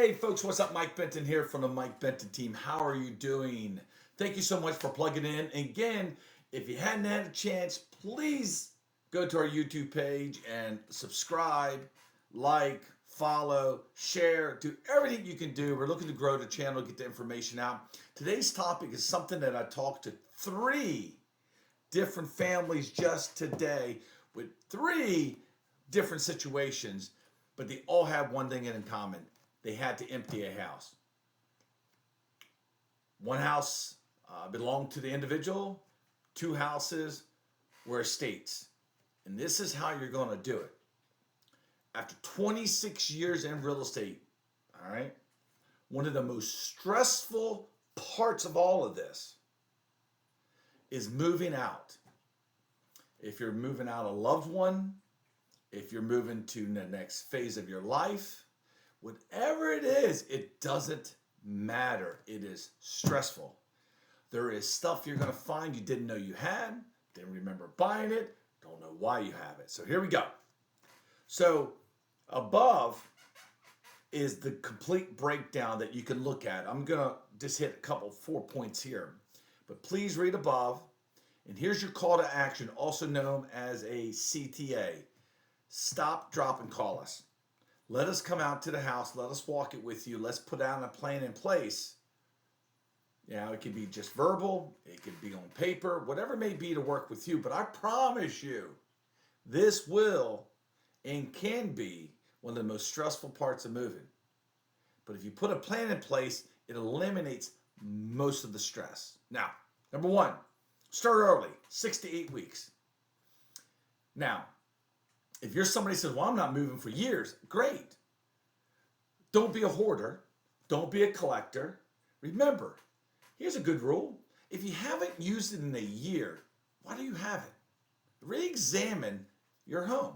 Hey folks, what's up? Mike Benton here from the Mike Benton team. How are you doing? Thank you so much for plugging in. Again, if you hadn't had a chance, please go to our YouTube page and subscribe, like, follow, share, do everything you can do. We're looking to grow the channel, get the information out. Today's topic is something that I talked to 3 different families just today with 3 different situations, but they all have one thing in common. They had to empty a house. One house belonged to the individual, 2 houses were estates. And this is how you're going to do it. After 26 years in real estate, all right, one of the most stressful parts of all of this is moving out. If you're moving out a loved one, if you're moving to the next phase of your life, whatever it is, it doesn't matter. It is stressful. There is stuff you're going to find you didn't know you had, didn't remember buying it, don't know why you have it. So here we go. So above is the complete breakdown that you can look at. I'm going to just hit a couple 4 points here. But please read above. And here's your call to action, also known as a CTA. Stop, drop, and call us. Let us come out to the house. Let us walk it with you. Let's put out a plan in place. You know, it could be just verbal. It could be on paper, whatever it may be to work with you. But I promise you, this will and can be one of the most stressful parts of moving. But if you put a plan in place, it eliminates most of the stress. Now, number 1, start early, 6 to 8 weeks. Now, if you're somebody who says, well, I'm not moving for years, great. Don't be a hoarder. Don't be a collector. Remember, here's a good rule. If you haven't used it in a year, why do you have it? Re-examine your home.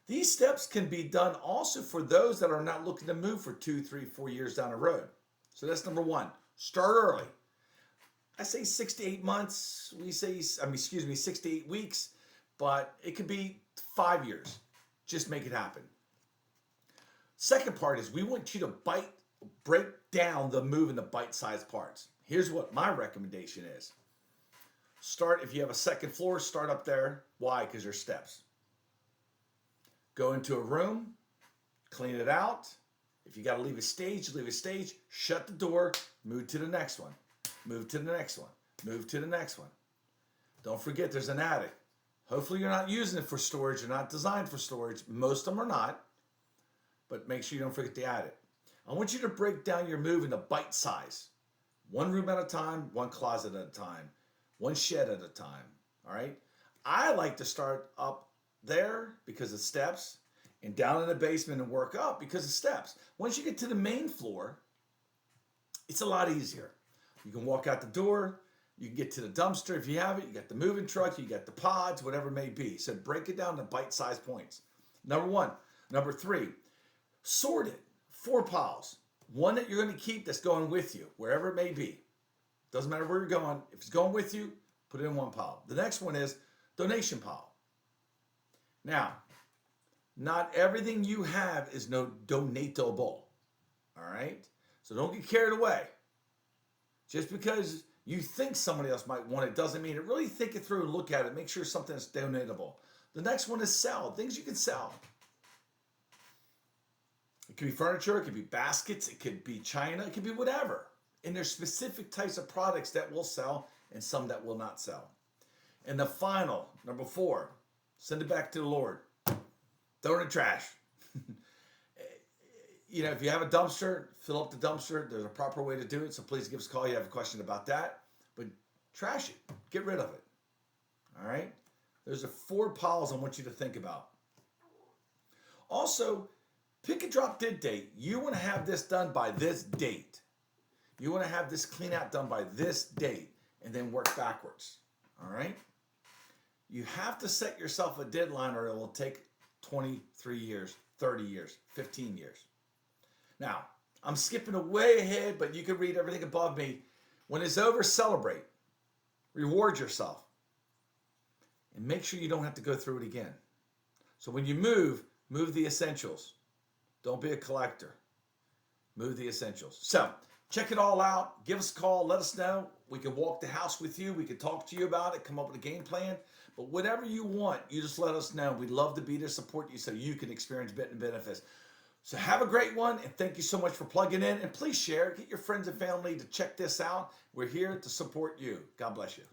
These steps can be done also for those that are not looking to move for 2, 3, 4 years down the road. So that's number 1. Start early. I say 6 to 8 months. 6 to 8 weeks, but it could be 5 years. Just make it happen. Second part is we want you to break down the move into bite-sized parts. Here's what my recommendation is. Start, if you have a second floor, start up there. Why? Because there's steps. Go into a room, clean it out. If you got to leave a stage, leave a stage. Shut the door, move to the next one. Move to the next one. Move to the next one. Don't forget there's an attic. Hopefully you're not using it for storage. You're not designed for storage. Most of them are not. But make sure you don't forget the attic. I want you to break down your move into bite size. 1 room at a time, 1 closet at a time, 1 shed at a time. All right? I like to start up there because of steps and down in the basement and work up because of steps. Once you get to the main floor, it's a lot easier. You can walk out the door. You can get to the dumpster if you have it. You got the moving truck. You got the pods, whatever it may be. So break it down to bite-sized points. Number 1. Number 3, sort it. 4 piles. 1 that you're going to keep that's going with you, wherever it may be. Doesn't matter where you're going. If it's going with you, put it in 1 pile. The next one is donation pile. Now, not everything you have is no donatable. All right? So don't get carried away. Just because you think somebody else might want it doesn't mean it. Really think it through and look at it. Make sure something's donatable. The next one is sell. Things you can sell. It could be furniture. It could be baskets. It could be china. It could be whatever. And there's specific types of products that will sell and some that will not sell. And the final, number 4, send it back to the Lord. Throw it in the trash. You know, if you have a dumpster, fill up the dumpster. There's a proper way to do it, so please give us a call if you have a question about that. But trash it. Get rid of it. All right? Those are 4 piles I want you to think about. Also, pick a drop dead date. You want to have this done by this date. You want to have this clean out done by this date, and then work backwards. All right? You have to set yourself a deadline or it will take 23 years, 30 years, 15 years. Now, I'm skipping way ahead, but you can read everything above me. When it's over, celebrate. Reward yourself. And make sure you don't have to go through it again. So when you move the essentials. Don't be a collector. Move the essentials. So check it all out. Give us a call. Let us know. We can walk the house with you. We can talk to you about it, come up with a game plan. But whatever you want, you just let us know. We'd love to be there, support you so you can experience benefits. So have a great one, and thank you so much for plugging in. And please share. Get your friends and family to check this out. We're here to support you. God bless you.